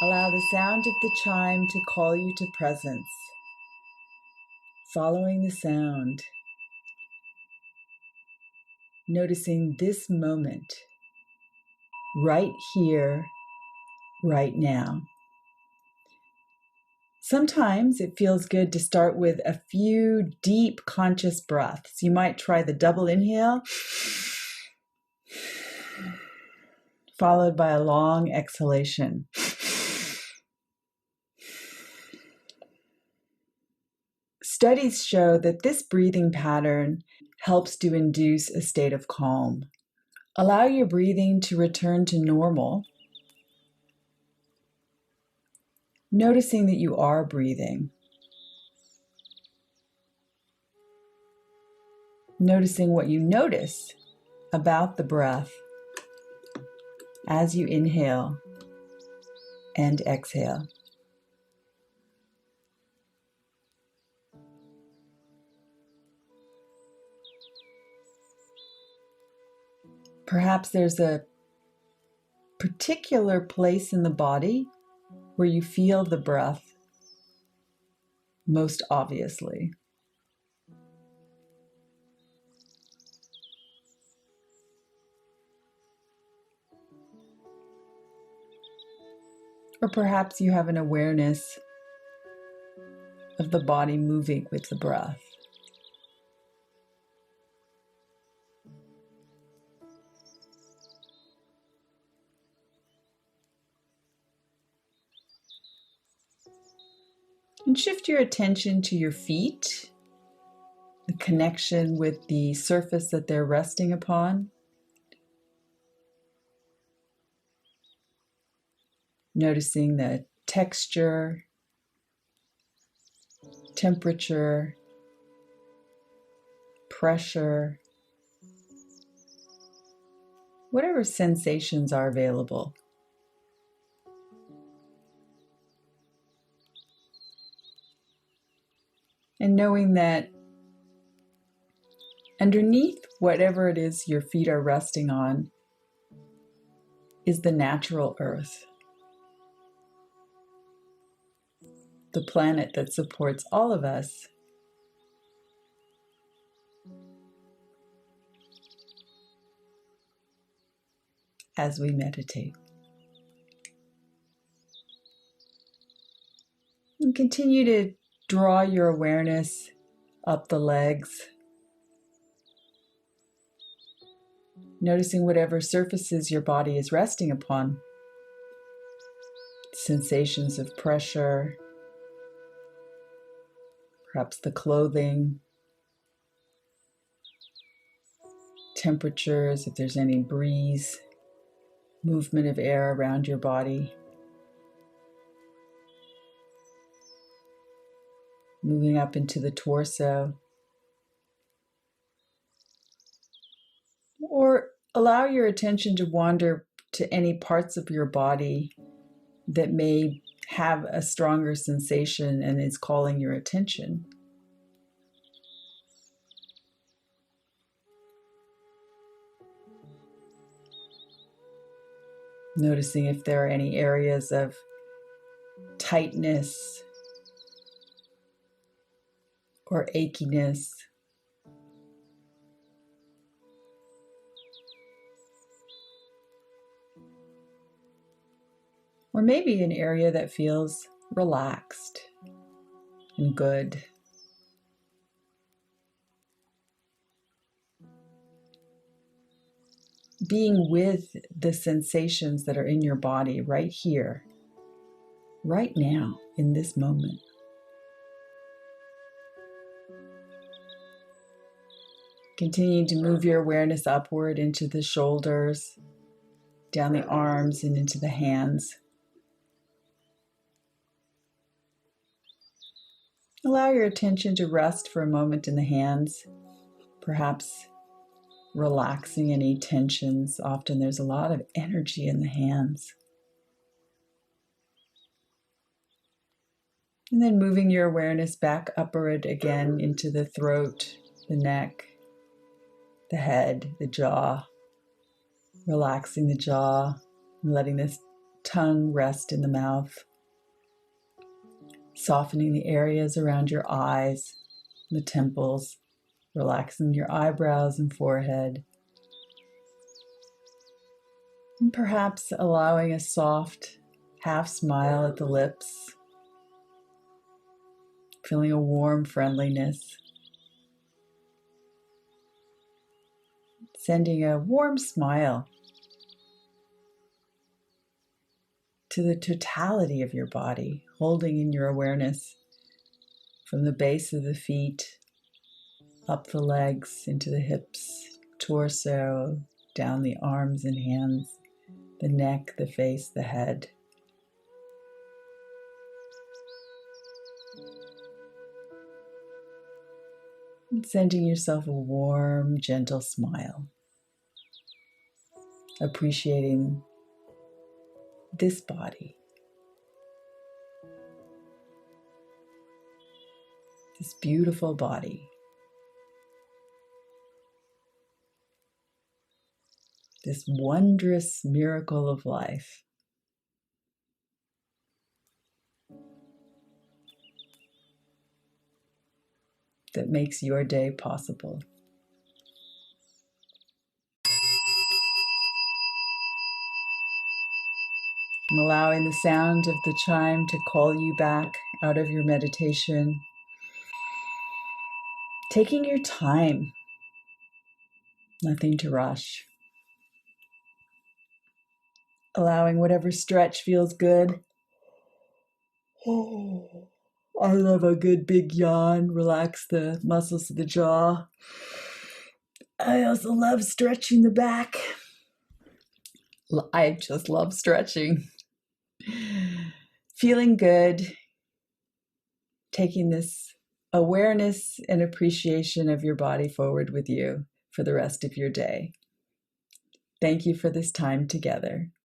Allow the sound of the chime to call you to presence. Following the sound, noticing this moment, right here, right now. Sometimes it feels good to start with a few deep conscious breaths. You might try the double inhale, followed by a long exhalation. Studies show that this breathing pattern helps to induce a state of calm. Allow your breathing to return to normal, noticing that you are breathing. Noticing what you notice about the breath as you inhale and exhale. Perhaps there's a particular place in the body where you feel the breath most obviously. Or perhaps you have an awareness of the body moving with the breath. And shift your attention to your feet, the connection with the surface that they're resting upon. Noticing the texture, temperature, pressure, whatever sensations are available. And knowing that underneath whatever it is your feet are resting on is the natural earth, the planet that supports all of us. As we meditate. And continue to draw your awareness up the legs, noticing whatever surfaces your body is resting upon. Sensations of pressure, perhaps the clothing, temperatures, if there's any breeze, movement of air around your body. Moving up into the torso. Or allow your attention to wander to any parts of your body that may have a stronger sensation and is calling your attention. Noticing if there are any areas of tightness or achiness. Or maybe an area that feels relaxed and good. Being with the sensations that are in your body right here, right now, in this moment. Continuing to move your awareness upward into the shoulders, down the arms and into the hands. Allow your attention to rest for a moment in the hands, perhaps relaxing any tensions. Often there's a lot of energy in the hands. And then moving your awareness back upward again into the throat, the neck, the head, the jaw. Relaxing the jaw and letting this tongue rest in the mouth, softening the areas around your eyes, the temples, relaxing your eyebrows and forehead, and perhaps allowing a soft half smile at the lips, feeling a warm friendliness, sending a warm smile to the totality of your body, holding in your awareness from the base of the feet, up the legs, into the hips, torso, down the arms and hands, the neck, the face, the head. And sending yourself a warm, gentle smile, appreciating this body, this beautiful body, this wondrous miracle of life. That makes your day possible. I'm allowing the sound of the chime to call you back out of your meditation. Taking your time, nothing to rush. Allowing whatever stretch feels good. Oh, I love a good big yawn, relax the muscles of the jaw. I also love stretching the back. I just love stretching. Feeling good, taking this awareness and appreciation of your body forward with you for the rest of your day. Thank you for this time together.